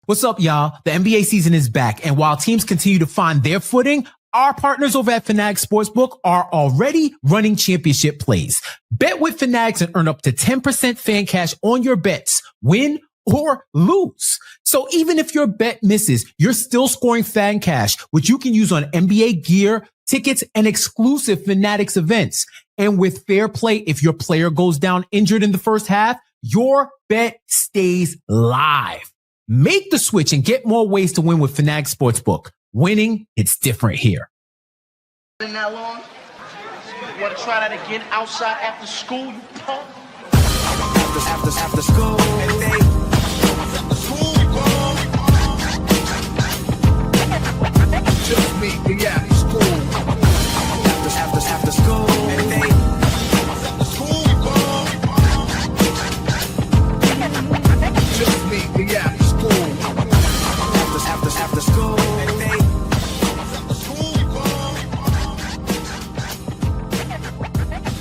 What's up, y'all? The NBA season is back, and while teams continue to find their footing, our partners over at FANATICS Sportsbook are already running championship plays. Bet with FANATICS and earn up to 10% FANCASH on your bets, win or lose. So even if your bet misses, you're still scoring FANCASH, which you can use on NBA gear, tickets, and exclusive FANATICS events. And with fair play, if your player goes down injured in the first half, your bet stays live. Make the switch and get more ways to win with FANATICS Sportsbook. Winning, it's different here. Been that long? You want to try that again outside after school, you punk? After school, just meet me after school. After school, just meet me after school. After school.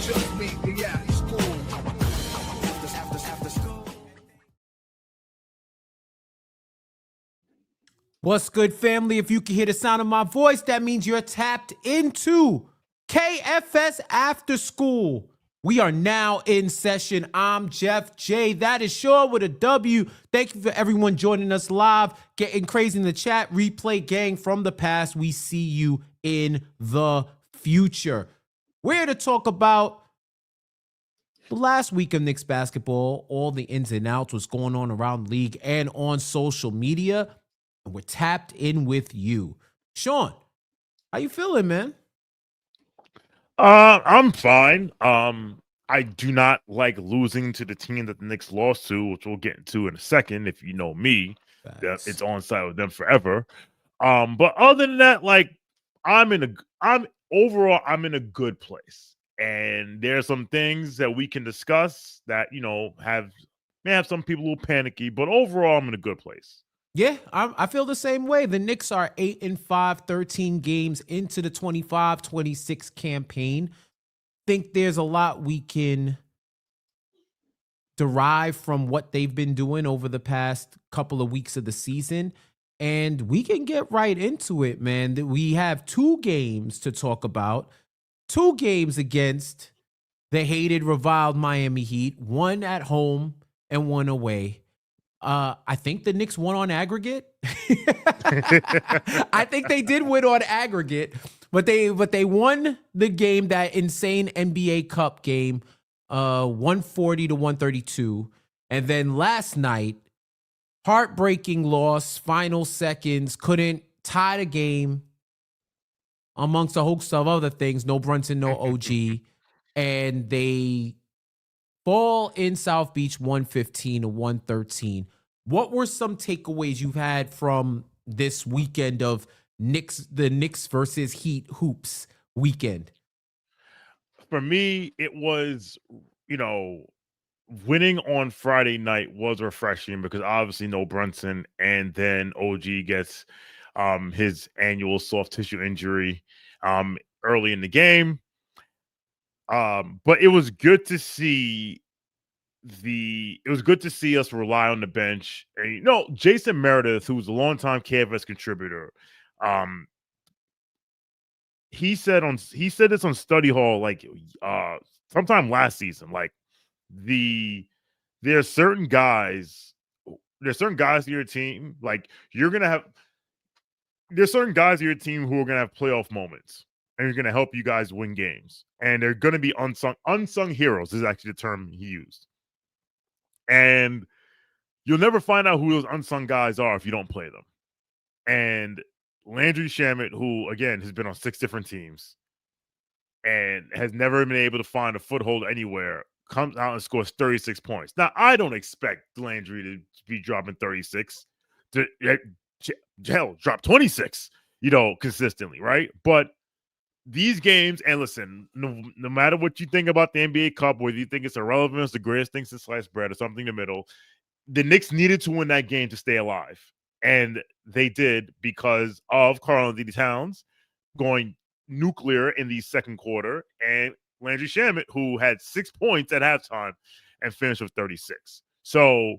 Just meet me after school. After school. What's good, family? If you can hear the sound of my voice, that means you're tapped into KFS After School. We are now in session. I'm Jeff J. That is Shaw with a W. Thank you for everyone joining us live, getting crazy in the chat. Replay gang from the past. We see you in the future. We're here to talk about the last week of Knicks basketball, all the ins and outs, what's going on around the league and on social media. And we're tapped in with you. Sean, how you feeling, man? I'm fine. I do not like losing to the team that the Knicks lost to, which we'll get into in a second. If you know me, it's on site with them forever. But other than that, like I'm in a good place, and there's some things that we can discuss that may have some people a little panicky, but overall I'm in a good place. Yeah, I feel the same way. The Knicks are 8-5, 13 games into the 25-26 campaign. Think there's a lot we can derive from what they've been doing over the past couple of weeks of the season. And we can get right into it, man. We have 2 games to talk about. 2 games against the hated, reviled Miami Heat. 1 at home and 1 away. I think the Knicks won on aggregate. I think they did win on aggregate, but they won the game, that insane NBA Cup game, 140-132. And then last night, heartbreaking loss, final seconds, couldn't tie the game amongst a host of other things. No Brunson, no OG. And they fall in South Beach 115-113. What were some takeaways you've had from this weekend of the Knicks versus Heat hoops weekend? For me, it was, winning on Friday night was refreshing because obviously no Brunson, and then OG gets his annual soft tissue injury early in the game. But it was good to see us rely on the bench. And Jason Meredith, who's a longtime KFS contributor, he said this on Study Hall sometime last season. Like there are certain guys in your team, like there's certain guys in your team who are gonna have playoff moments and are gonna help you guys win games. And they're gonna be unsung heroes is actually the term he used. And you'll never find out who those unsung guys are if you don't play them. And Landry Shamet, who, again, has been on 6 different teams and has never been able to find a foothold anywhere, comes out and scores 36 points. Now, I don't expect Landry to be dropping 36. Hell, drop 26, consistently, right? But these games, and listen, no matter what you think about the NBA Cup, whether you think it's irrelevant, it's the greatest thing since sliced bread or something in the middle, the Knicks needed to win that game to stay alive. And they did because of Karl-Anthony Towns going nuclear in the second quarter and Landry Shamet, who had 6 points at halftime and finished with 36. So,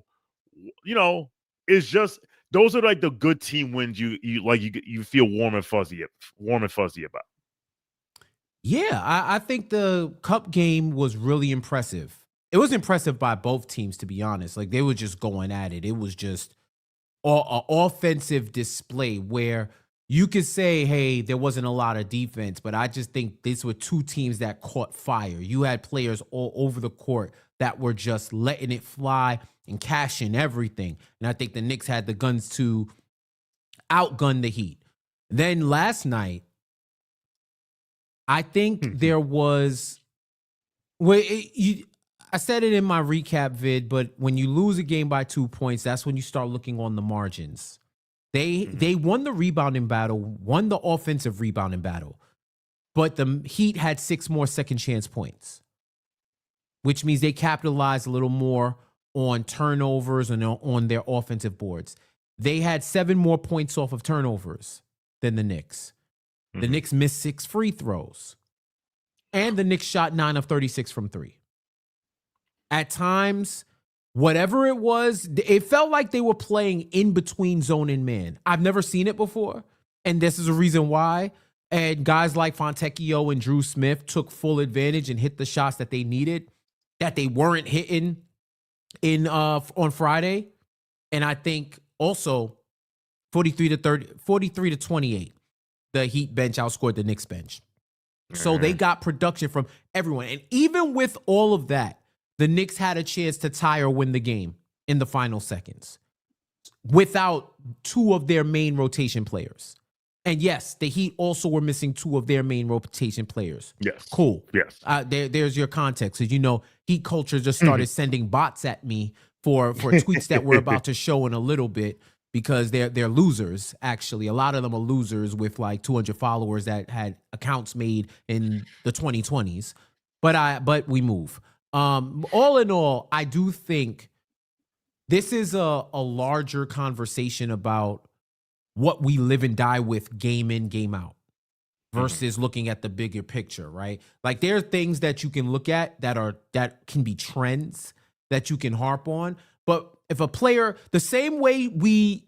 it's just those are like the good team wins you feel warm and fuzzy about. Yeah, I think the Cup game was really impressive. It was impressive by both teams, to be honest. Like, they were just going at it. It was just an offensive display where you could say, hey, there wasn't a lot of defense, but I just think these were two teams that caught fire. You had players all over the court that were just letting it fly and cashing everything. And I think the Knicks had the guns to outgun the Heat. Then last night, I think there was, I said it in my recap vid, but when you lose a game by 2 points, that's when you start looking on the margins. They won the rebounding battle, won the offensive rebounding battle, but the Heat had 6 more second chance points, which means they capitalized a little more on turnovers and on their offensive boards. They had 7 more points off of turnovers than the Knicks. The Knicks missed 6 free throws, and the Knicks shot 9 of 36 from 3. At times, whatever it was, it felt like they were playing in between zone and man. I've never seen it before, and this is a reason why. And guys like Fontecchio and Drew Smith took full advantage and hit the shots that they needed, that they weren't hitting on Friday. And I think also 43 to 28, the Heat bench outscored the Knicks bench. So they got production from everyone. And even with all of that, the Knicks had a chance to tie or win the game in the final seconds without 2 of their main rotation players. And yes, the Heat also were missing 2 of their main rotation players. Yes. Cool. Yes. There's your context. As you know, Heat culture just started sending bots at me for tweets that we're about to show in a little bit, because they're losers, actually. A lot of them are losers with like 200 followers that had accounts made in the 2020s. But we move. All in all, I do think this is a larger conversation about what we live and die with game in, game out versus looking at the bigger picture, right? Like, there are things that you can look at that can be trends that you can harp on. But if a player, the same way we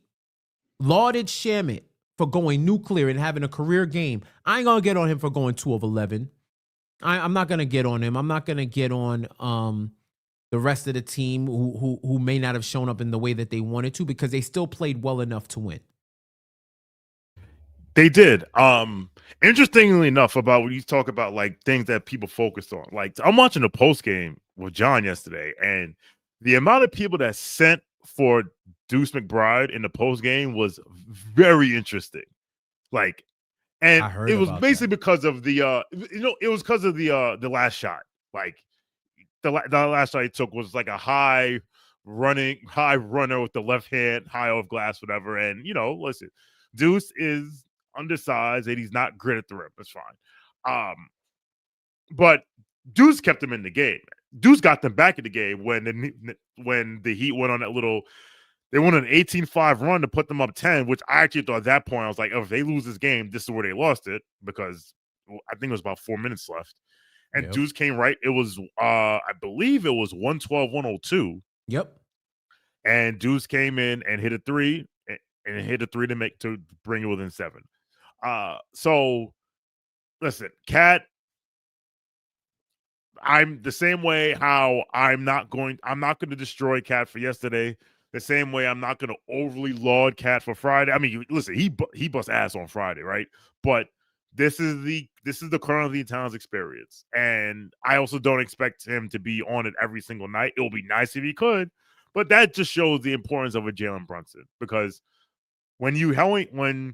lauded Shamet for going nuclear and having a career game, I ain't going to get on him for going 2 of 11. I'm not going to get on him. I'm not going to get on the rest of the team who may not have shown up in the way that they wanted to, because they still played well enough to win. They did. Interestingly enough, about when you talk about like things that people focused on, like I'm watching the post game with John yesterday, and the amount of people that sent for Deuce McBride in the post game was very interesting. Like, and it was basically because of the it was because of the last shot. Like the last shot he took was like a high runner with the left hand, high off glass, whatever. And listen, Deuce is undersized and he's not great at the rim. That's fine. But Deuce kept him in the game. Deuce got them back in the game when the Heat went on that little. They won an 18-5 run to put them up 10, which I actually thought at that point, I was like, oh, if they lose this game, this is where they lost it, because I think it was about 4 minutes left. And Deuce came right. It was, I believe it was 112-102. Yep. And Deuce came in and hit a 3 and hit a 3 to bring it within 7. So listen, Cat, I'm the same way how I'm not going to destroy Cat for yesterday. The same way I'm not going to overly laud Cat for Friday. I mean, listen, he bust ass on Friday, right? But this is the Karl-Anthony Towns experience, and I also don't expect him to be on it every single night. It will be nice if he could, but that just shows the importance of a Jalen Brunson, because when you're missing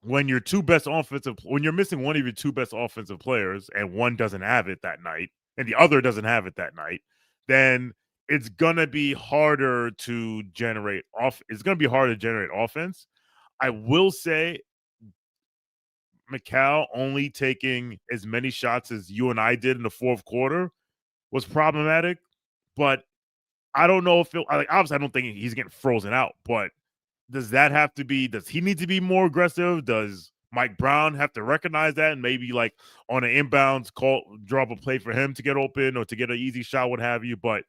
one of your 2 best offensive players and one doesn't have it that night and the other doesn't have it that night, then it's gonna be harder to generate offense. I will say Mikal only taking as many shots as you and I did in the fourth quarter was problematic, but I don't know if obviously I don't think he's getting frozen out, but does he need to be more aggressive? Does Mike Brown have to recognize that and maybe like on an inbounds draw up a play for him to get open or to get an easy shot, what have you? But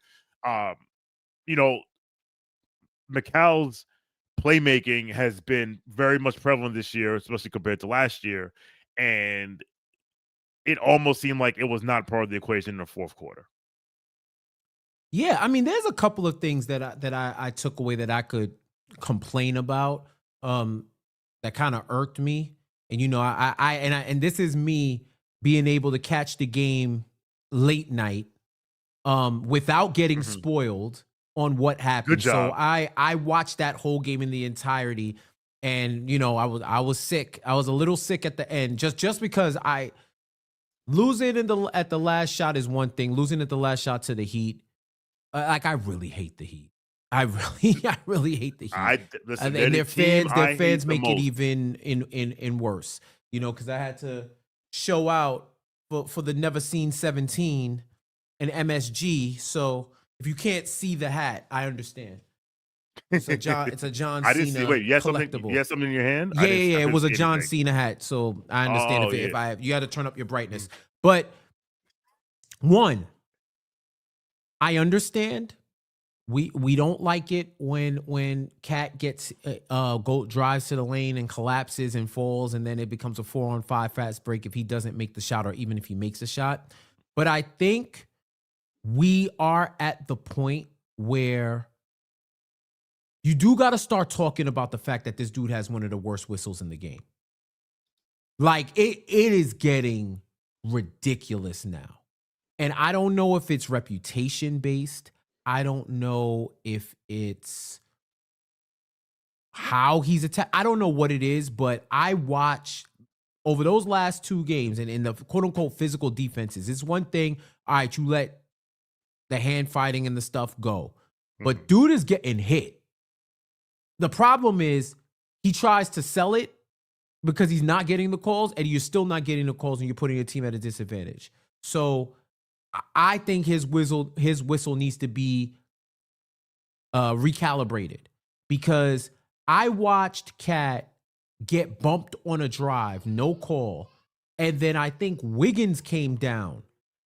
Mikal's playmaking has been very much prevalent this year, especially compared to last year. And it almost seemed like it was not part of the equation in the fourth quarter. Yeah, I mean, there's a couple of things that I took away that I could complain about that kind of irked me. And and this is me being able to catch the game late night without getting spoiled on what happened. Good job. So I watched that whole game in the entirety, and I was sick. I was a little sick at the end just because losing at the last shot is one thing. Losing at the last shot to the Heat, I really hate the Heat. I really hate the Heat. Listen, and their fans make it most. even in worse. Because I had to show out for the Never Seen 17 and MSG. So if you can't see the hat, I understand. It's a John Cena. I didn't see. Wait, you had collectible. something in your hand? Yeah. It was a John Cena hat. So I understand if you had to turn up your brightness. But one, I understand. We don't like it when Cat gets drives to the lane and collapses and falls, and then it becomes a 4-on-5 fast break if he doesn't make the shot, or even if he makes a shot. But I think we are at the point where you do got to start talking about the fact that this dude has one of the worst whistles in the game. Like it is getting ridiculous now. And I don't know if it's reputation based. I don't know if it's how he's attacked. I don't know what it is, but I watch over those last two games and in the quote unquote physical defenses. It's one thing. All right, you let the hand fighting and the stuff go, but dude is getting hit. The problem is he tries to sell it because he's not getting the calls, and you're still not getting the calls, and you're putting your team at a disadvantage. So I think his whistle needs to be recalibrated, because I watched Cat get bumped on a drive, no call, and then I think Wiggins came down,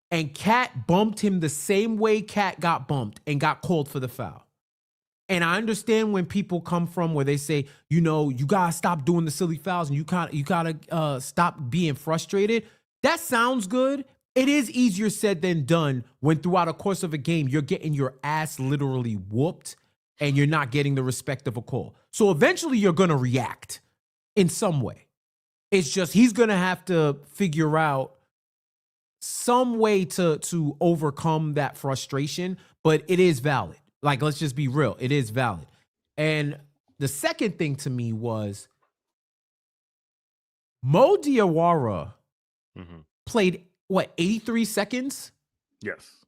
and Cat bumped him the same way Cat got bumped and got called for the foul. And I understand when people come from where they say, you gotta stop doing the silly fouls and you gotta stop being frustrated. That sounds good. It is easier said than done when throughout a course of a game, you're getting your ass literally whooped and you're not getting the respect of a call. So eventually you're going to react in some way. It's just he's going to have to figure out some way to overcome that frustration, but it is valid. Like, let's just be real. It is valid. And the second thing to me was Mo Diawara played 83 seconds? Yes.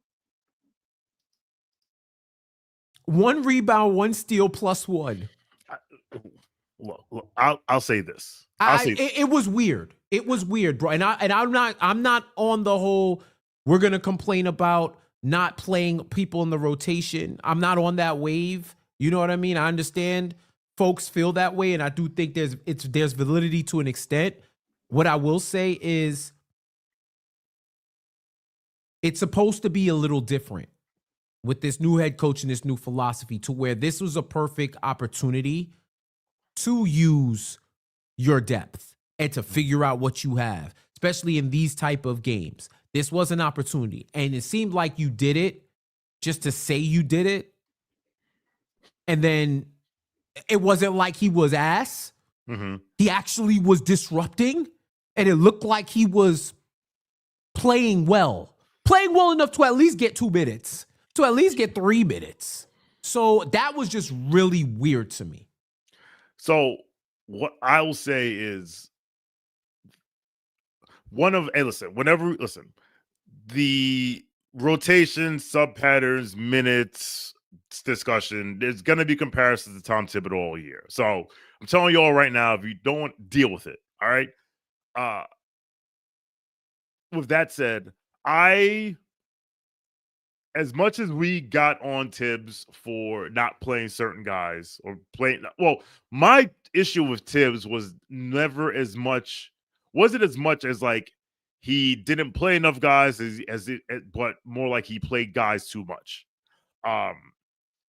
1 rebound, 1 steal, +1. Look, I'll say this. It was weird. It was weird, bro. And I'm not on the whole we're gonna complain about not playing people in the rotation. I'm not on that wave. You know what I mean? I understand folks feel that way, and I do think there's validity to an extent. What I will say is, it's supposed to be a little different with this new head coach and this new philosophy, to where this was a perfect opportunity to use your depth and to figure out what you have, especially in these type of games. This was an opportunity, and it seemed like you did it just to say you did it. And then it wasn't like he was ass. He actually was disrupting, and it looked like he was playing well enough to at least get 2 minutes, to at least get 3 minutes. So that was just really weird to me. So what I will say is the rotation, sub patterns, minutes discussion, there's going to be comparisons to Tom Thibodeau all year. So I'm telling you all right now, if you don't deal with it, all right? With that said, as much as we got on Tibbs for not playing certain guys or my issue with Tibbs was never as much, wasn't as much as like he didn't play enough guys but more like he played guys too much.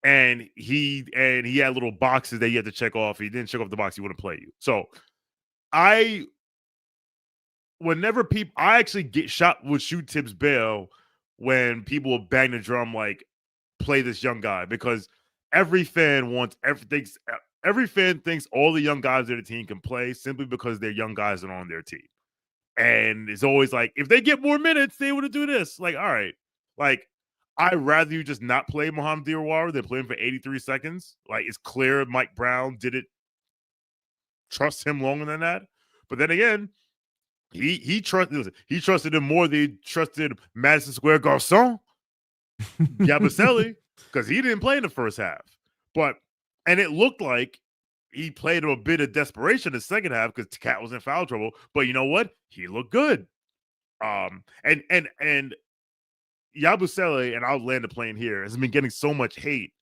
And he had little boxes that you had to check off. If he didn't check off the box, he wouldn't play you. So whenever people, I actually would shoot Tibbs bail when people would bang the drum like, play this young guy, because every fan thinks all the young guys on the team can play simply because they're young guys that are on their team. And it's always like, if they get more minutes, they would do this. Like, all right, like, I'd rather you just not play Mohamed Diawara than play him for 83 seconds. Like, it's clear Mike Brown didn't trust him longer than that. But then again, he trusted him more than he trusted Madison Square Garçon, Yabusele, because he didn't play in the first half. And it looked like he played a bit of desperation in the second half because Cat was in foul trouble. But you know what? He looked good. And Yabusele, and I'll land the plane here, has been getting so much hate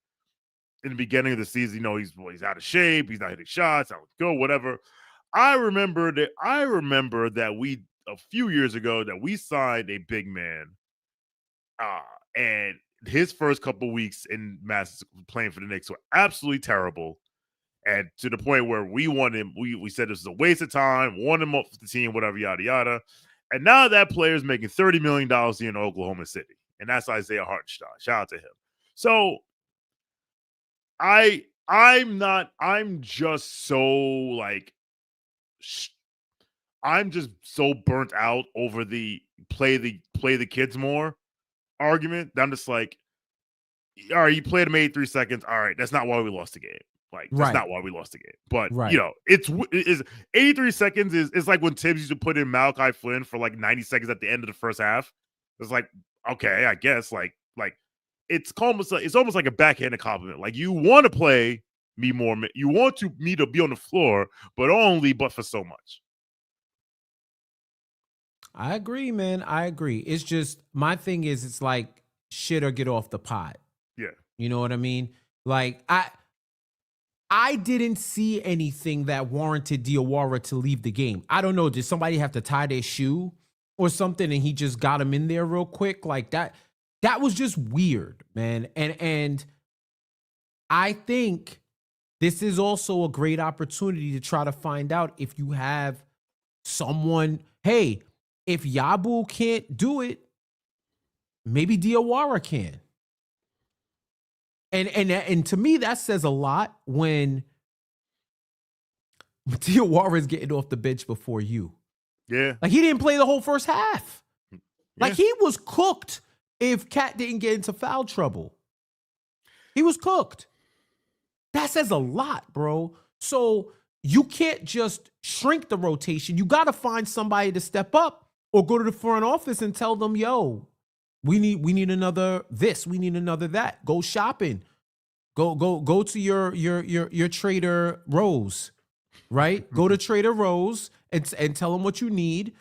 in the beginning of the season. You know, he's out of shape, he's not hitting shots, out go, whatever. I remember that we a few years ago that we signed a big man, and his first couple weeks in playing for the Knicks were absolutely terrible. And to the point where we wanted him, we said this is a waste of time, wanted him off the team, whatever, yada, yada. And now that player's making $30 million in Oklahoma City. And that's Isaiah Hartenstein. Shout out to him. So I'm just so burnt out over the play the kids more argument. I'm just like, all right, you played him 83 seconds. All right, that's not why we lost the game. Like, that's not why we lost the game. But, you know, it's 83 seconds is like when Tibbs used to put in Malachi Flynn for like 90 seconds at the end of the first half. It's like, okay, I guess like it's almost like a backhanded compliment. Like, you want to play me more. You want me to be on the floor, but for so much. I agree, man. I agree. It's just, my thing is, it's like shit or get off the pot. Yeah. You know what I mean? Like, I didn't see anything that warranted Diawara to leave the game. I don't know. Did somebody have to tie their shoe or something and he just got him in there real quick? Like, that was just weird, man. And I think this is also a great opportunity to try to find out if you have someone, hey, if Yabu can't do it, maybe Diawara can. And to me, that says a lot when Diawara is getting off the bench before you. Yeah. Like, he didn't play the whole first half. Yeah. Like, he was cooked if Cat didn't get into foul trouble. He was cooked. That says a lot, bro. So you can't just shrink the rotation. You got to find somebody to step up or go to the front office and tell them, yo, we need another this, we need another that. Go shopping. Go to your Trader Rose, right? Go to Trader Rose and tell them what you need,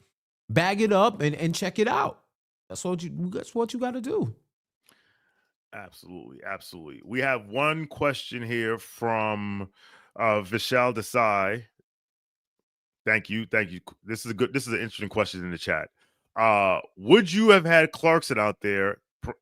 bag it up and check it out. That's what you got to do. Absolutely. We have one question here from Vishal Desai. Thank you. This is an interesting question in the chat. Would you have had Clarkson out there?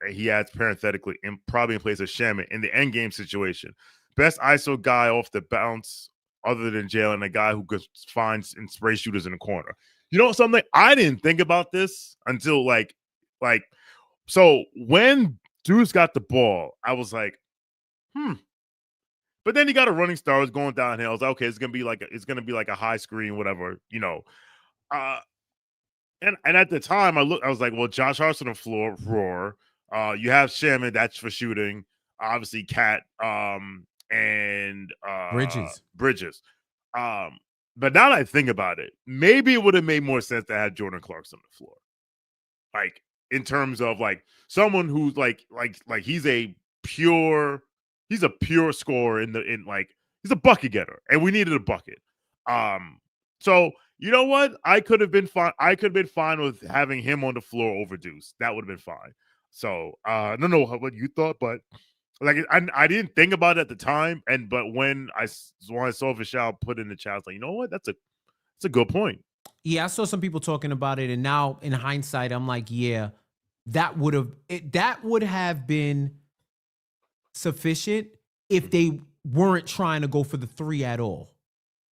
He adds parenthetically, probably in place of Shaman in the end game situation. Best ISO guy off the bounce, other than Jalen, a guy who could find and spray shooters in the corner. You know something? I didn't think about this until so when Deuce got the ball, I was like, But then he got a running start. It was going downhill. I was like, okay, it's gonna be like a high screen, whatever, you know. And at the time, I was like, well, Josh Hart's on the floor, roar. You have Shaman, that's for shooting. Obviously, Cat, and Bridges. But now that I think about it, maybe it would have made more sense to have Jordan Clarkson on the floor. Like, in terms of like someone who's like he's a pure scorer he's a bucket getter, and we needed a bucket. So you know what? I could have been fine with having him on the floor over Deuce. That would have been fine. So I don't know what you thought, but like I didn't think about it at the time. But when I saw Vishal put in the chat, I was like, you know what? That's a good point. Yeah, I saw some people talking about it, and now in hindsight, I'm like, yeah, that would have been sufficient if they weren't trying to go for the 3 at all.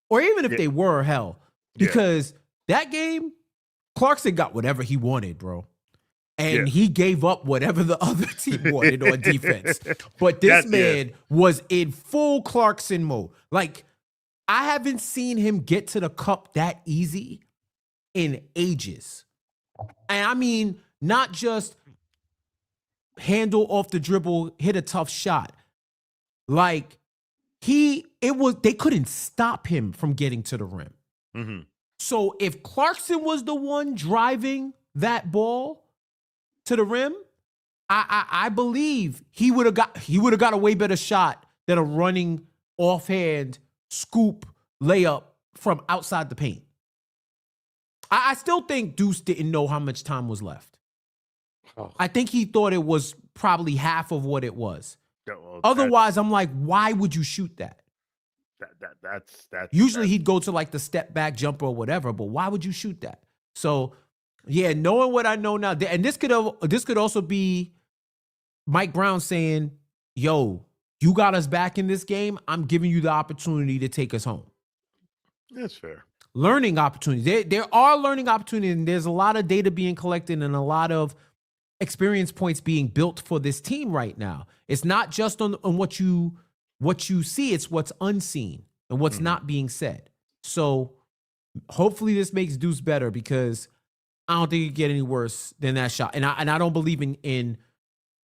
Or even if they were, hell. Because that game, Clarkson got whatever he wanted, bro. And he gave up whatever the other team wanted on defense. But this man was in full Clarkson mode. Like, I haven't seen him get to the cup that easy in ages. And I mean, not just handle off the dribble, hit a tough shot. Like, they couldn't stop him from getting to the rim. Mm-hmm. So if Clarkson was the one driving that ball to the rim, I believe he would have got a way better shot than a running offhand scoop layup from outside the paint. I still think Deuce didn't know how much time was left. Oh. I think he thought it was probably half of what it was. Otherwise, I'm like, why would you shoot that? That's usually he'd go to like the step back jumper or whatever, but why would you shoot that? So yeah, knowing what I know now, and this could also be Mike Brown saying, yo, you got us back in this game. I'm giving you the opportunity to take us home. That's fair. Learning opportunities. There are learning opportunities, and there's a lot of data being collected and a lot of experience points being built for this team right now. It's not just on what you see, it's what's unseen and what's not being said. So hopefully this makes Deuce better, because I don't think it could get any worse than that shot. And I don't believe in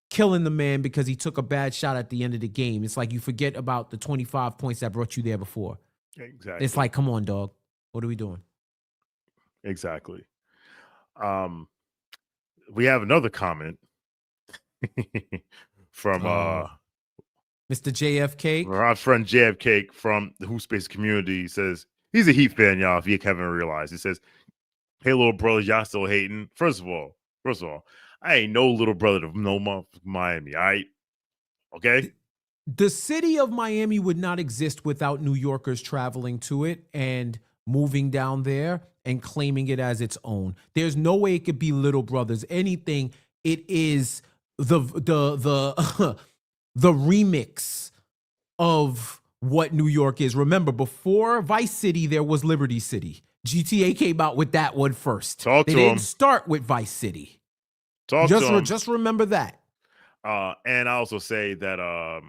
killing the man because he took a bad shot at the end of the game. It's like you forget about the 25 points that brought you there before. Exactly. It's like, come on, dog. What are we doing? Exactly. We have another comment from Mr. JFK. Our friend JFK from the Hoop Space community says he's a Heat fan, y'all, if you haven't realized. He says, hey, little brothers, y'all still hating? First of all, I ain't no little brother of no Miami, all right? Okay? The city of Miami would not exist without New Yorkers traveling to it and moving down there and claiming it as its own. There's no way it could be little brothers. Anything, it is the remix of what New York is. Remember, before Vice City, there was Liberty City. GTA came out with that one first. They didn't start with Vice City. Just remember that. And I also say that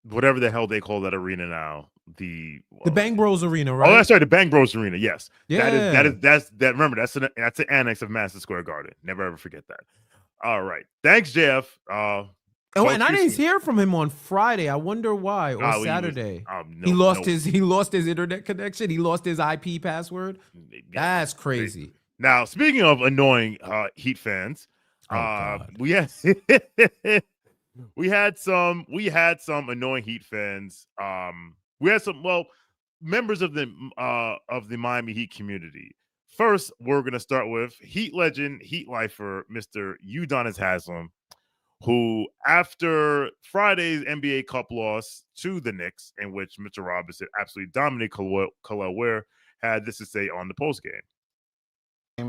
whatever the hell they call that arena now, the Bang Bros Arena, right? Oh, that's right, the Bang Bros Arena. Yes, yeah. That's remember, that's an annex of Madison Square Garden. Never ever forget that. All right, thanks, Jeff. And I didn't hear from him on Friday. I wonder why, or Saturday. He lost his internet connection. He lost his IP password. That's crazy. Now, speaking of annoying Heat fans, we had some annoying Heat fans. We had some members of the Miami Heat community. First, we're gonna start with Heat legend, Heat lifer, Mr. Udonis Haslem, who after Friday's NBA Cup loss to the Knicks, in which Mitchell Robinson absolutely dominated Khalil Ware, had this to say on the postgame.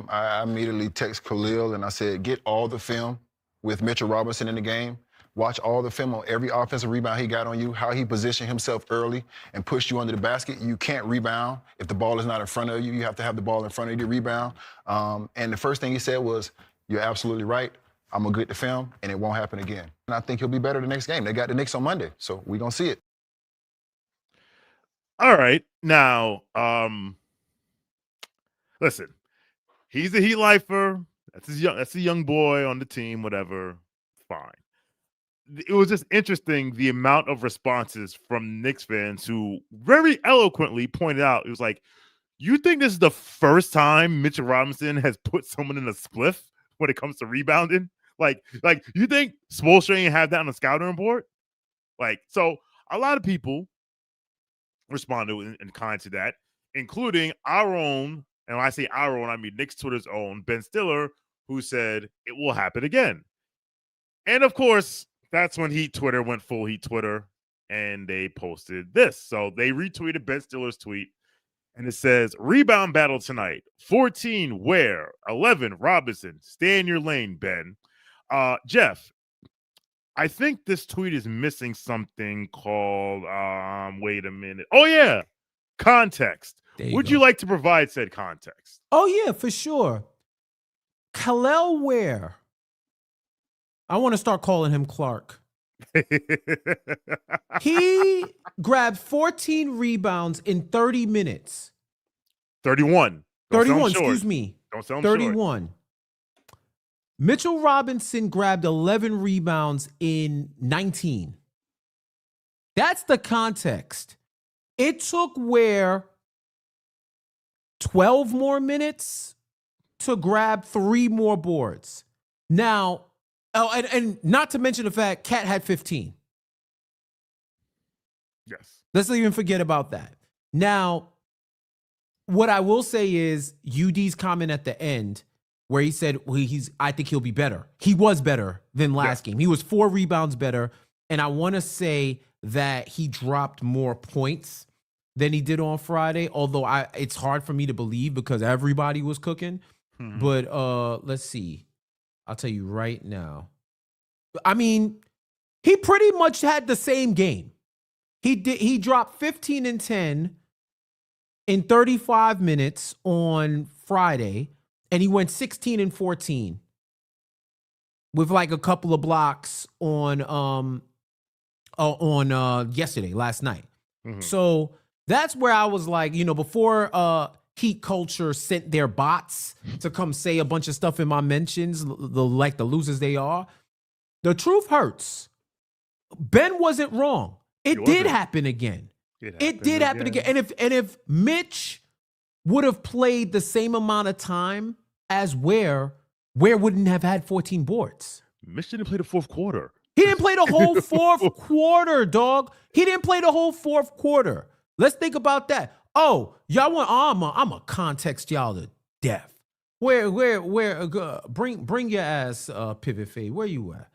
I immediately text Khalil and I said, get all the film with Mitchell Robinson in the game. Watch all the film on every offensive rebound he got on you, how he positioned himself early and pushed you under the basket. You can't rebound if the ball is not in front of you. You have to have the ball in front of you to rebound. And the first thing he said was, you're absolutely right. I'm going to get the film, and it won't happen again. And I think he'll be better the next game. They got the Knicks on Monday, so we're going to see it. All right. Now, listen. He's a Heat lifer. That's a young boy on the team, whatever. Fine. It was just interesting the amount of responses from Knicks fans who very eloquently pointed out, it was like, you think this is the first time Mitchell Robinson has put someone in a spliff when it comes to rebounding? Like you think Spoelstra ain't have that on the scouting report? Like, so a lot of people responded in kind to that, including our own, and when I say our own, I mean Knicks Twitter's own, Ben Stiller, who said it will happen again. And of course, that's when Heat Twitter went full Heat Twitter, and they posted this. So they retweeted Ben Stiller's tweet, and it says, rebound battle tonight. 14, Ware. 11, Robinson. Stay in your lane, Ben. Jeff, I think this tweet is missing something called, wait a minute. Oh, yeah. Context. Would you like to provide said context? Oh, yeah, for sure. Khalil Ware. I want to start calling him Clark. He grabbed 14 rebounds in 30 minutes. 31. 31, excuse me. Don't sound 31. Short. Mitchell Robinson grabbed 11 rebounds in 19. That's the context. It took Ware 12 more minutes to grab 3 more boards. Now, and not to mention the fact Cat had 15. Yes. Let's not even forget about that. Now, what I will say is UD's comment at the end where he said, well, I think he'll be better. He was better than last game. He was 4 rebounds better. And I want to say that he dropped more points than he did on Friday, although it's hard for me to believe because everybody was cooking. But let's see. I'll tell you right now. I mean, he pretty much had the same game. He dropped 15 and 10 in 35 minutes on Friday, and he went 16 and 14 with like a couple of blocks on yesterday, last night. So that's where I was like, before Heat Culture sent their bots to come say a bunch of stuff in my mentions, like the losers they are. The truth hurts. Ben wasn't wrong. It did happen again. It did happen again. And if Mitch would have played the same amount of time as Ware wouldn't have had 14 boards. Mitch didn't play the fourth quarter. He didn't play the whole fourth quarter, dog. He didn't play the whole fourth quarter. Let's think about that. Oh, y'all want? I'm a context y'all to death. Where? Bring your ass, Pivot Fade. Where you at?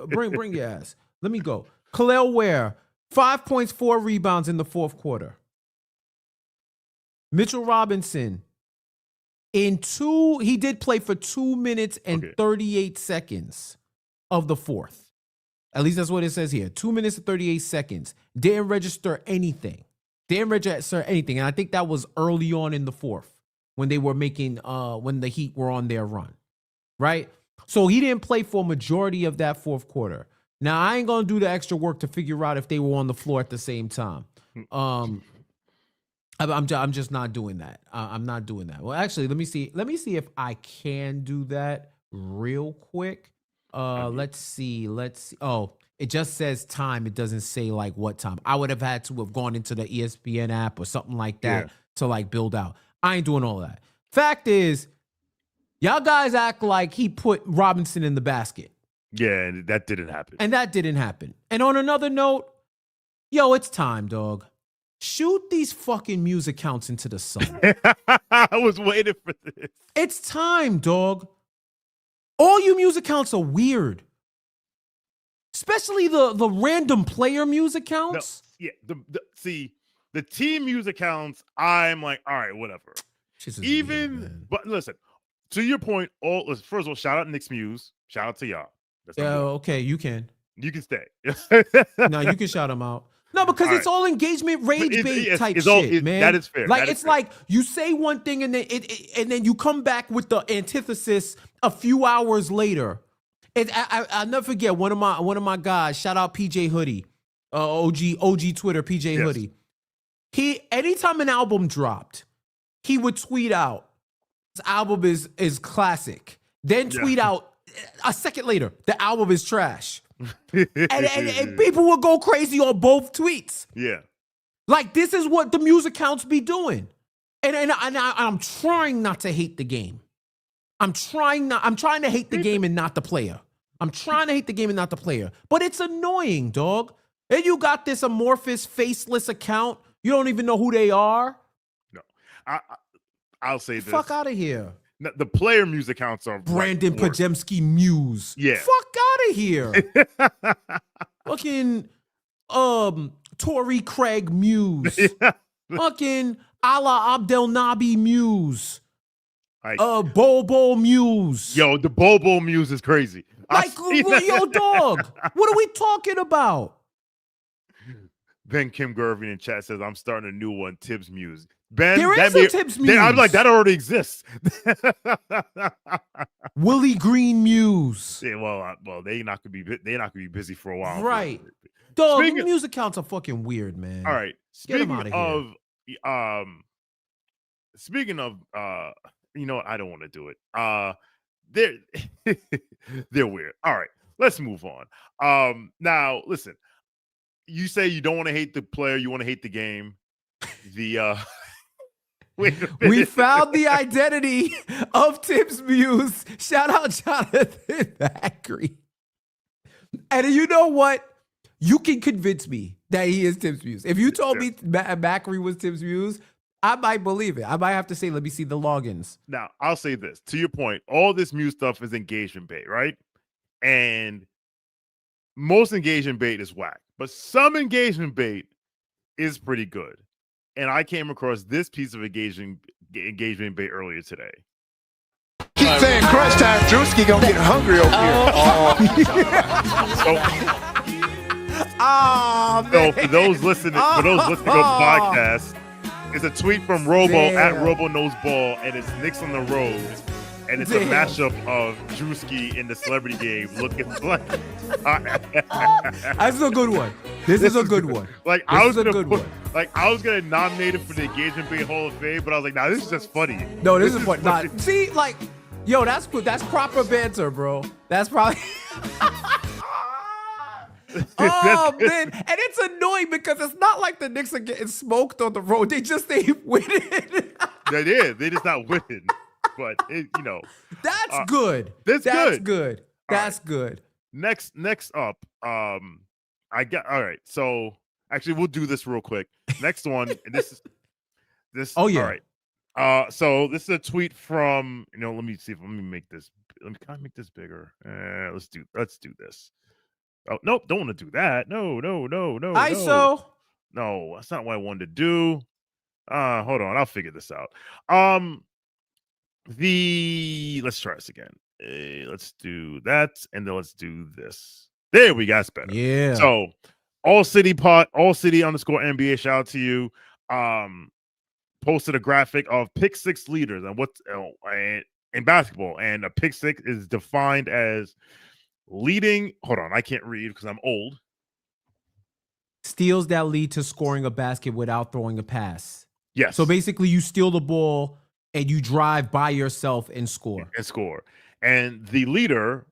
Bring your ass. Let me go. Khalil Ware, 5 points, 4 rebounds in the fourth quarter. Mitchell Robinson, he did play for 2 minutes and 38 seconds of the fourth. At least that's what it says here. 2 minutes and 38 seconds. Didn't register anything. And I think that was early on in the fourth when they were making, when the Heat were on their run, right? So he didn't play for a majority of that fourth quarter. Now, I ain't going to do the extra work to figure out if they were on the floor at the same time. I'm just not doing that. I'm not doing that. Well, actually, let me see if I can do that real quick. Let's see. Oh, it just says time. It doesn't say like what time. I would have had to have gone into the ESPN app or something like that to like build out. I ain't doing all that. Fact is, y'all guys act like he put Robinson in the basket. Yeah, that didn't happen. And on another note, it's time, dog. Shoot these fucking music counts into the sun. I was waiting for this. It's time, dog. All you music counts are weird. Especially the random player music counts. No, yeah, the team music counts, I'm like, all right, whatever. But listen, to your point, first of all, shout out Knicks Muse. Shout out to y'all. Okay, you can. You can stay. No, you can shout them out. No, because it's all engagement rage bait type shit, man. That is fair. Like like you say one thing and then you come back with the antithesis a few hours later. I'll never forget one of my guys. Shout out PJ Hoodie, OG Twitter PJ Hoodie. Anytime an album dropped, he would tweet out, "This album is classic." Then tweet out a second later, "The album is trash." and people will go crazy on both tweets. Yeah. Like, this is what the music counts be doing. And I'm trying not to hate the game. I'm trying to hate the game and not the player. But it's annoying, dog. And you got this amorphous, faceless account. You don't even know who they are. No. I'll say this. Fuck out of here. The player music counts are Brandon Pajemski Muse. Yeah. Fuck out of here. Fucking Torrey Craig Muse. Fucking Ala Abdel Nabi Muse. Like Bobo Muse. Yo, the Bobo Muse is crazy. Like, yo, dog. What are we talking about? Ben Kim Gervin in chat says, I'm starting a new one, Tibbs Muse. Ben, There is a Tibbs Muse. I'm like, that already exists. Willie Green Muse. Yeah, well, they're not gonna be busy for a while. Right. Dog, Muse accounts are fucking weird, man. All right. Speaking of you know what? I don't want to do it. They're weird. All right, let's move on. Now listen, you say you don't want to hate the player, you want to hate the game. We found the identity of Tibbs Muse. Shout out Jonathan Macri. And you know what? You can convince me that he is Tibbs Muse. If you told me Macri was Tibbs Muse, I might believe it. I might have to say, let me see the logins. Now, I'll say this. To your point, all this Muse stuff is engagement bait, right? And most engagement bait is whack. But some engagement bait is pretty good. And I came across this piece of engagement bait earlier today. Keep saying crunch time. Drewski gonna get hungry over here. So for those listening to the podcast, it's a tweet from Robo at Robo Knows Ball, and it's Knicks on the road. And it's a mashup of Drewski in the celebrity game looking like. That's a good one. This is a good one. Like I was gonna nominate him for the Engagement Bait Hall of Fame, but I was like, nah, this is just funny. No, this is funny. See, like, yo, that's good. That's proper banter, bro. That's probably. Oh man, and it's annoying because it's not like the Knicks are getting smoked on the road. They just ain't winning. They're just not winning. But that's good. That's good. That's good. Next up, all right. So actually, we'll do this real quick. Next one, and this. Oh yeah. All right. So this is a tweet from let me make this. Can I make this bigger? Let's do this. Oh no, don't want to do that. No. ISO. No, that's not what I wanted to do. Hold on, I'll figure this out. Let's try this again. Let's do that, and then let's do this. There we go. That's better. Yeah. So all city _NBA. Shout out to you. Posted a graphic of pick six leaders and what's in basketball, and a pick six is defined as leading. Hold on, I can't read because I'm old. Steals that lead to scoring a basket without throwing a pass. Yes. So basically, you steal the ball and you drive by yourself and score. And the leader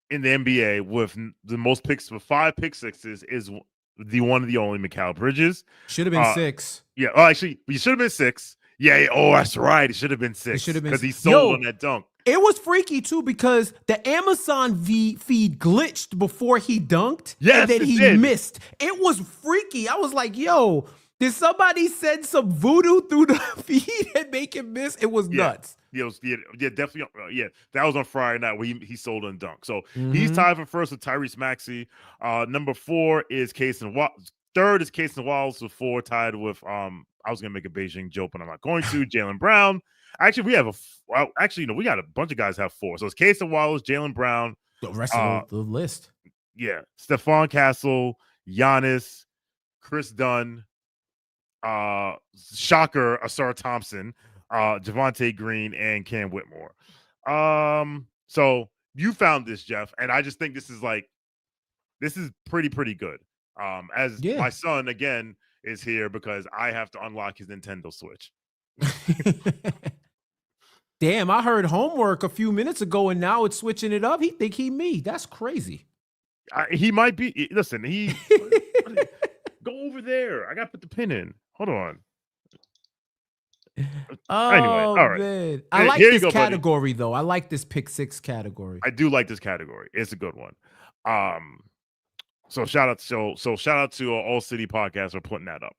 in the NBA with the most picks, with 5 pick sixes, is the one and the only Mikal Bridges. Should have been 6. Yeah. Oh, actually, you should have been 6. Yeah. Oh, that's right. It should have been 6. Because he sold on that dunk. It was freaky too because the Amazon feed glitched before he dunked. Yes, and then he missed. It was freaky. I was like, yo, did somebody send some voodoo through the feed and make him miss? It was nuts. Yeah, definitely. Yeah, that was on Friday night where he sold on dunk. So he's tied for first with Tyrese Maxey. Number 4 is Cason Wallace. Third is Cason Wallace with 4, tied with I was gonna make a Beijing joke, but I'm not going to. Jaylen Brown. Actually, we got a bunch of guys have 4. So it's Cason Wallace, Jaylen Brown. The rest of the list. Yeah, Stephon Castle, Giannis, Chris Dunn. Shocker, Asar Thompson, Javonte Green, and Cam Whitmore. So you found this, Jeff, and I just think this is pretty good. My son again is here because I have to unlock his Nintendo Switch. Damn, I heard homework a few minutes ago, and now it's switching it up. He think he me. That's crazy. He might be. Listen, go over there. I got to put the pin in. Hold on. Oh, anyway, all right. Man. I like this category, though. I like this pick 6 category. I do like this category. It's a good one. So shout out to All City Podcast for putting that up.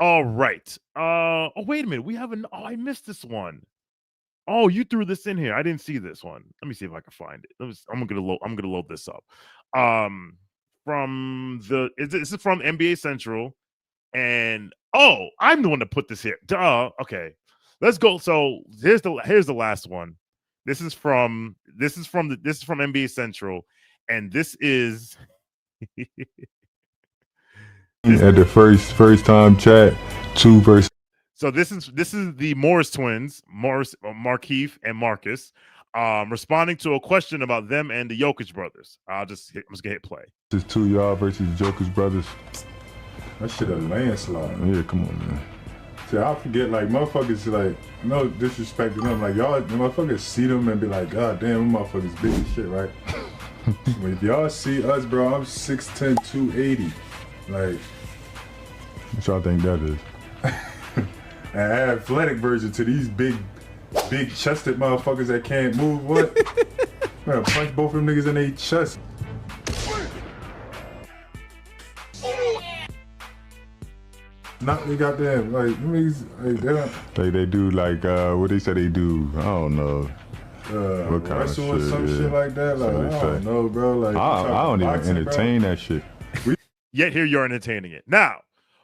All right. Oh, wait a minute. We have I missed this one. Oh, you threw this in here. I didn't see this one. Let me see if I can find it. I'm gonna load this up. This is from NBA Central, and I'm the one that put this here. Duh. Okay. let's go. So here's the last one. This is from NBA Central, and this is at the first time chat 2 versus. So this is the Morris twins, Markeith and Marcus, responding to a question about them and the Jokic brothers. I'm just gonna hit play. This is 2 y'all versus Jokic brothers. That shit a landslide. Yeah, come on, man. See, I forget, like, motherfuckers, like, no disrespect to them. Like, y'all, motherfuckers see them and be like, God damn, them motherfuckers big as shit, right? But if y'all see us, bro, I'm 6'10", 280. Like, what y'all think that is? An athletic version to these big chested motherfuckers that can't move. What? I'm gonna punch both of them niggas in their chest. Not they got them like niggas like they don't like they do like what they say they do. I don't know. What kind of shit, or some shit like that. Like I don't know, bro. Like I don't even entertain that shit. Yet here you're entertaining it. Now,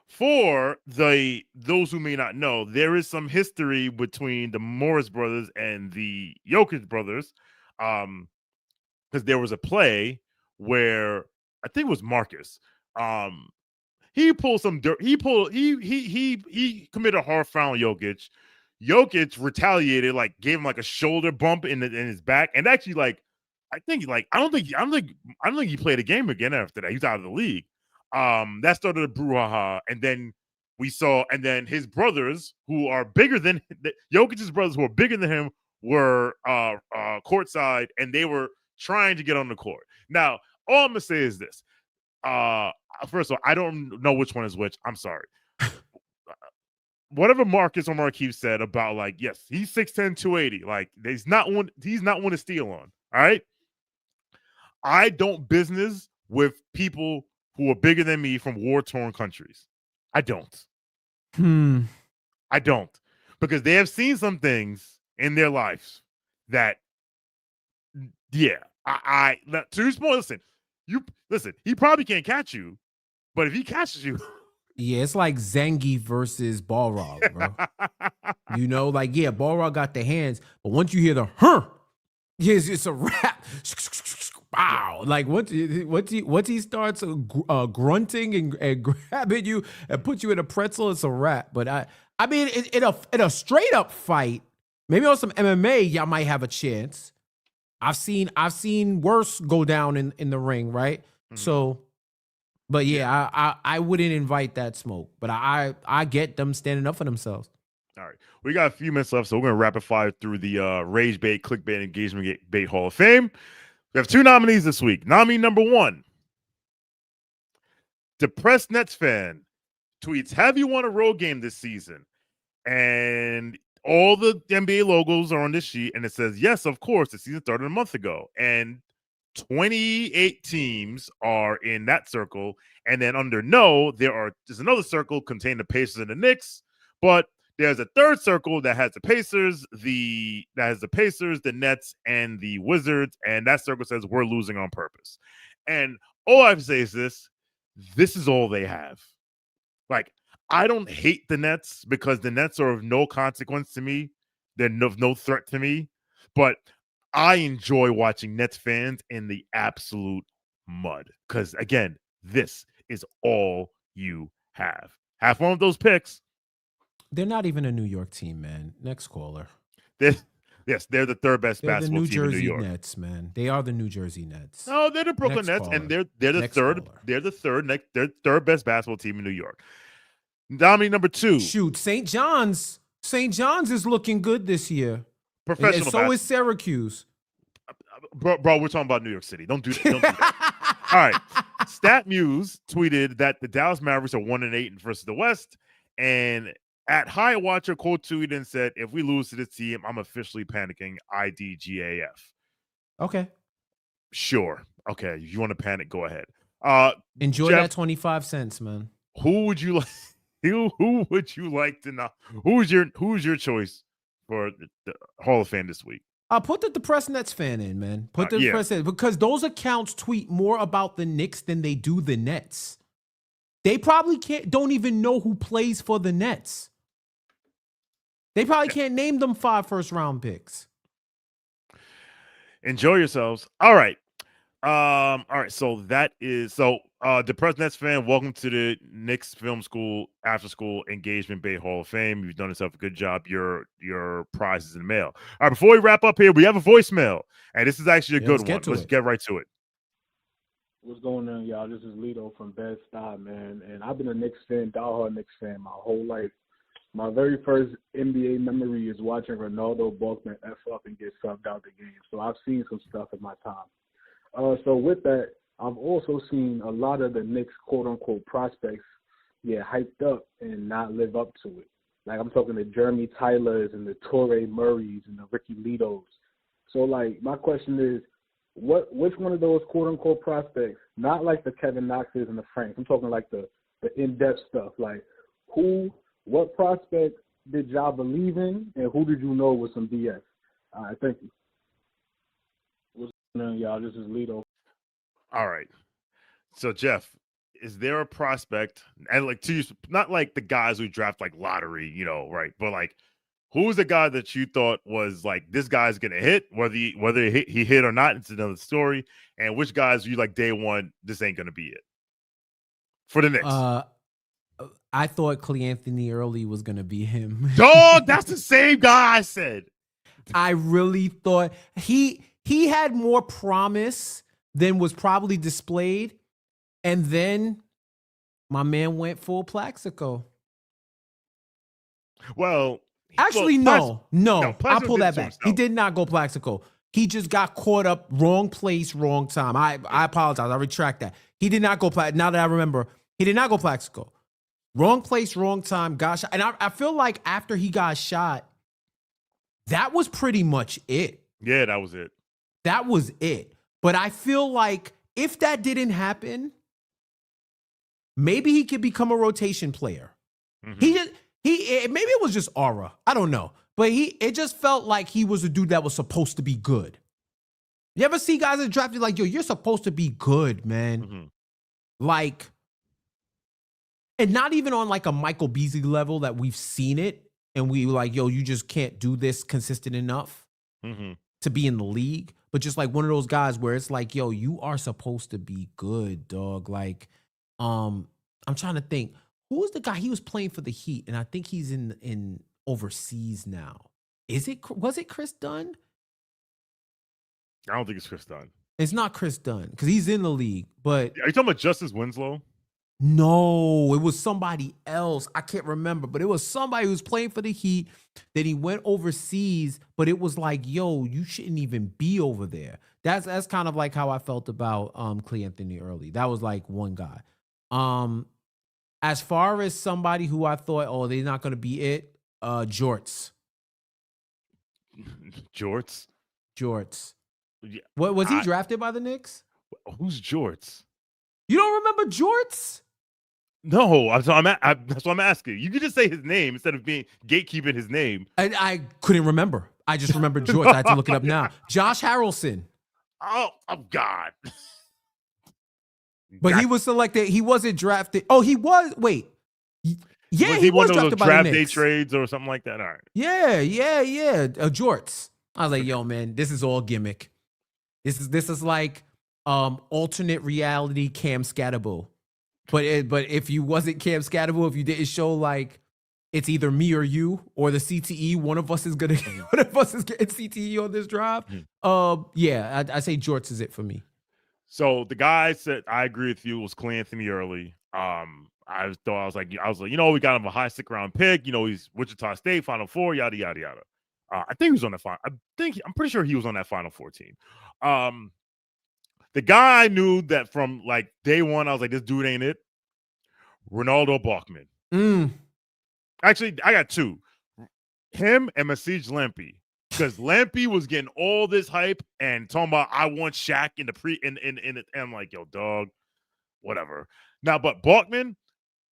for those who may not know, there is some history between the Morris brothers and the Jokic brothers, because there was a play where I think it was Marcus. He pulled some dirt. He committed a hard foul on Jokic. Jokic retaliated, like gave him like a shoulder bump in his back, and actually, like I don't think he played a game again after that. He's out of the league. That started a brouhaha, and then his brothers, who are bigger than Jokic's brothers, who are bigger than him, were courtside, and they were trying to get on the court. Now, all I'm gonna say is this. First of all, I don't know which one is which. I'm sorry. Whatever Marcus or Markeith said about, like, yes, he's 6'10", 280. Like, he's not one to steal on. All right. I don't business with people who are bigger than me from war-torn countries. I don't. I don't. Because they have seen some things in their lives that, yeah, to your point, listen, he probably can't catch you, but if he catches you. Yeah, it's like Zangief versus Balrog, bro. You know, like, yeah, Balrog got the hands, but once you hear the yes, it's a wrap. Wow. Like once he starts grunting and grabbing you and put you in a pretzel, it's a wrap. But I mean, in a straight up fight, maybe on some MMA, y'all might have a chance. I've seen worse go down in the ring, right? Mm-hmm. So, but yeah, I wouldn't invite that smoke. But I get them standing up for themselves. All right, we got a few minutes left, so we're gonna rapid fire through the Rage Bait, Clickbait, Engagement Bait Hall of Fame. We have 2 nominees this week. Nominee number 1, depressed Nets fan tweets, "Have you won a road game this season?" And all the NBA logos are on this sheet, and it says, yes, of course, the season started a month ago. And 28 teams are in that circle. And then under no, there's another circle containing the Pacers and the Knicks. But there's a third circle that has the Pacers, the Nets, and the Wizards. And that circle says we're losing on purpose. And all I have to say is this is all they have. Like, I don't hate the Nets because the Nets are of no consequence to me. They're of no threat to me. But I enjoy watching Nets fans in the absolute mud. Because, again, this is all you have. Have fun with those picks. They're not even a New York team, man. Next caller. They're the third best basketball team in New York. New Jersey Nets, man. They are the New Jersey Nets. No, they're the Brooklyn Nets, and they're the third. Caller. They're the third best basketball team in New York. Nominee number 2. Shoot, St. John's. St. John's is looking good this year. Professional. And so is Syracuse. Bro, we're talking about New York City. Don't do that. All right. StatMuse tweeted that the Dallas Mavericks are 1-8 versus the West, and at High Watcher quote tweeted and said, "If we lose to this team, I'm officially panicking. IDGAF." Okay. Sure. Okay. If you want to panic, go ahead. Enjoy Jeff, that 25 cents, man. Who would you like? Who would you like to know? Who's your choice for the Hall of Fame this week? Put the depressed Nets fan in, man. Put the depressed in, because those accounts tweet more about the Knicks than they do the Nets. They probably don't even know who plays for the Nets. They probably can't name them 5 first-round picks. Enjoy yourselves. All right. All right. So that is Depressed Nets fan, welcome to the Knicks Film School After School Engagement Bay Hall of Fame. You've done yourself a good job. Your prize is in the mail. All right, before we wrap up here, we have a voicemail, and this is actually a good one. Let's get right to it. What's going on, y'all? This is Lito from Bed-Stuy, man, and I've been a Knicks fan, diehard Knicks fan my whole life. My very first NBA memory is watching Ronaldo Balkman F up and get subbed out the game. So I've seen some stuff in my time. So with that, I've also seen a lot of the Knicks quote-unquote prospects get hyped up and not live up to it. Like I'm talking the Jeremy Tylers and the Torrey Murrays and the Ricky Litos. So like my question is, which one of those quote-unquote prospects, not like the Kevin Knoxes and the Franks, I'm talking like the in-depth stuff, like what prospect did y'all believe in and who did you know was some BS? All right, thank you. What's going on, y'all? This is Lito. All right. So, Jeff, is there a prospect, and like to use, not like the guys who draft like lottery, right? But like, who's the guy that you thought was like, this guy's going to hit, whether he hit or not, it's another story. And which guys you like day one, this ain't going to be it for the Knicks? I thought Karl-Anthony early was going to be him. Dog, that's the same guy I said. I really thought he had more promise than was probably displayed. And then my man went full Plaxico. Well, actually, no, I'll pull that back. Himself. He did not go Plaxico. He just got caught up, wrong place, wrong time. I apologize. I retract that. He did not go now that I remember, he did not go Plaxico. Wrong place, wrong time, got shot. And I feel like after he got shot, that was pretty much it. Yeah, that was it. That was it. But I feel like if that didn't happen, maybe he could become a rotation player. Mm-hmm. Maybe it was just aura. I don't know. But it just felt like he was a dude that was supposed to be good. You ever see guys that drafted like, yo, you're supposed to be good, man. Mm-hmm. Like, and not even on like a Michael Beasley level that we've seen it. And we like, yo, you just can't do this consistent enough to be in the league. But just like one of those guys where it's like, yo, you are supposed to be good, dog. Like, I'm trying to think. Who was the guy? He was playing for the Heat, and I think he's in overseas now. Was it Chris Dunn? I don't think it's Chris Dunn. It's not Chris Dunn because he's in the league. But are you talking about Justice Winslow? No, it was somebody else. I can't remember, but it was somebody who was playing for the Heat. Then he went overseas, but it was like, yo, you shouldn't even be over there. That's kind of like how I felt about Karl-Anthony early. That was like one guy. As far as somebody who I thought, oh, they're not going to be it, Jorts. Jorts? Jorts. Yeah, what was he drafted by the Knicks? Who's Jorts? You don't remember Jorts? No, that's what I'm asking. You could just say his name instead of being gatekeeping his name. I couldn't remember. I just remembered Jorts. I had to look it up now. Josh Harrelson. Oh God. But he was selected. He wasn't drafted. Oh, he was. Wait. Yeah, he was one of drafted those by the draft day Knicks. trades or something like that. All right. Yeah. Jorts. I was like, yo, man, this is all gimmick. This is like alternate reality Cam Scatterbull. But if you wasn't Cam Scatterbull, if you didn't show like it's either me or you or the CTE, one of us is getting CTE on this drive. Yeah, I say Jorts is it for me. So the guy said, I agree with you, was Karl-Anthony early. I was like, we got him a high 6th round pick. He's Wichita State, Final Four, yada yada yada. I think he was on that final. I'm pretty sure he was on that Final Four team. The guy I knew that from like day one, I was like, this dude ain't it. Ronaldo Balkman. Actually, I got two. Him and Masij Lampe. Because Lampe was getting all this hype and talking about I want Shaq in the and I'm like, yo, dog, whatever. Now, but Balkman,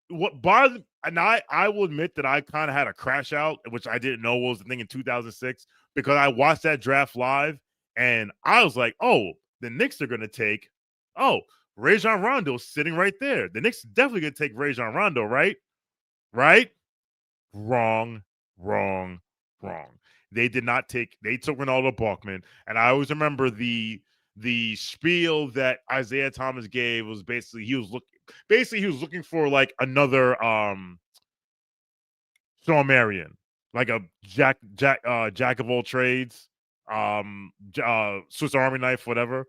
what bothered, and I will admit that I kind of had a crash out, which I didn't know was the thing in 2006, because I watched that draft live and I was like, oh, the Knicks are going to take, Rajon Rondo's sitting right there. The Knicks are definitely going to take Rajon Rondo, right? Right? Wrong. wrong. They did not take. They took Ronaldo Balkman, and I always remember the spiel that Isaiah Thomas gave was basically he was looking for like another Shawn Marion, like a jack of all trades, Swiss Army knife, whatever.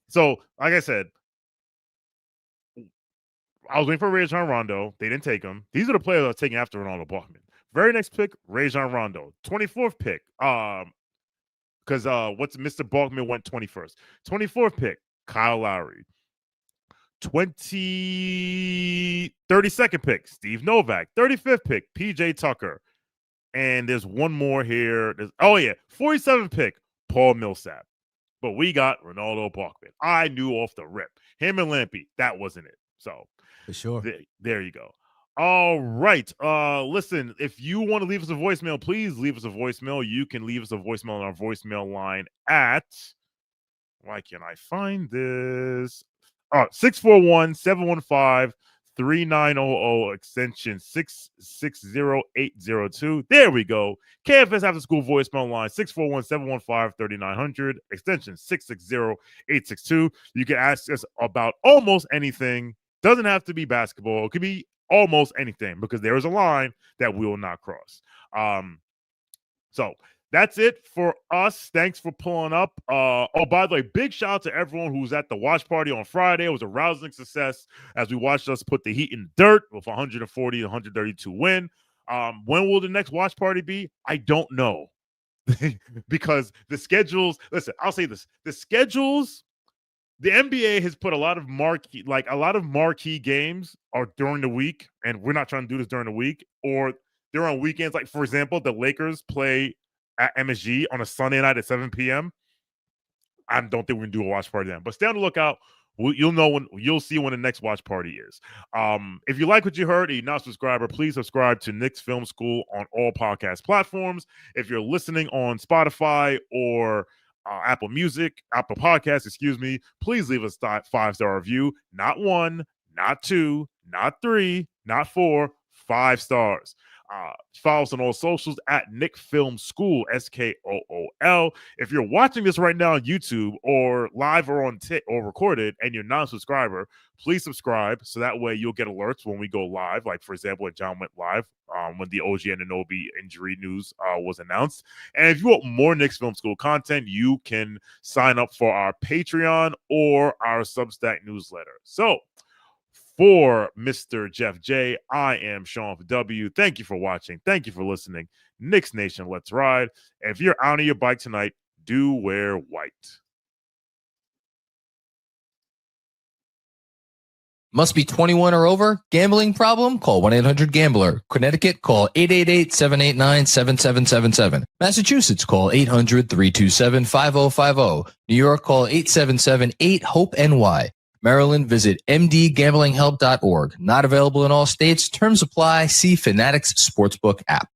So like I said, I was waiting for Rajon Rondo. They didn't take him. These are the players I was taking after Ronaldo Balkman. Very next pick, Rajon Rondo. 24th pick. Because what's Mr. Balkman went 21st. 24th pick, Kyle Lowry. 32nd pick, Steve Novak. 35th pick, PJ Tucker. And there's one more here. 47th pick, Paul Millsap. But we got Ronaldo Balkman. I knew off the rip. Him and Lampy, that wasn't it. So for sure. There you go. All right. Listen, if you want to leave us a voicemail, please leave us a voicemail. You can leave us a voicemail on our voicemail line at, why can't I find this? 641-715-3900, extension 660802. There we go. KFS After School voicemail line 641-715-3900, extension 660862. You can ask us about almost anything. Doesn't have to be basketball. It could be almost anything because there is a line that we will not cross. So that's it for us. Thanks for pulling up. By the way, big shout out to everyone who was at the watch party on Friday. It was a rousing success as we watched us put the Heat in the dirt with 140-132 win. When will the next watch party be? I don't know. Because the schedules, listen, I'll say this. The schedules, the NBA has put a lot of marquee games are during the week, and we're not trying to do this during the week, or they're on weekends. Like, for example, the Lakers play at MSG on a Sunday night at 7 p.m. I don't think we can do a watch party then. But stay on the lookout. You'll see when the next watch party is. If you like what you heard and you're not a subscriber, please subscribe to Knicks Film School on all podcast platforms. If you're listening on Spotify or Apple Podcasts, please leave us a 5-star review. Not 1, not 2, not 3, not 4, 5 stars. Follow us on all socials at Knicks Film School, SKOOL. If you're watching this right now on YouTube or live or or recorded and you're not a subscriber, please subscribe so that way you'll get alerts when we go live. Like, for example, when John went live when the OG Anunoby injury news was announced. And if you want more Knicks Film School content, you can sign up for our Patreon or our Substack newsletter. So, for Mr. Jeff J, I am Sean W. Thank you for watching. Thank you for listening. Knicks Nation, let's ride. And if you're out on your bike tonight, do wear white. Must be 21 or over? Gambling problem? Call 1-800-GAMBLER. Connecticut, call 888-789-7777. Massachusetts, call 800-327-5050. New York, call 877-8-HOPE-NY. Maryland, visit mdgamblinghelp.org. Not available in all states. Terms apply. See Fanatics Sportsbook app.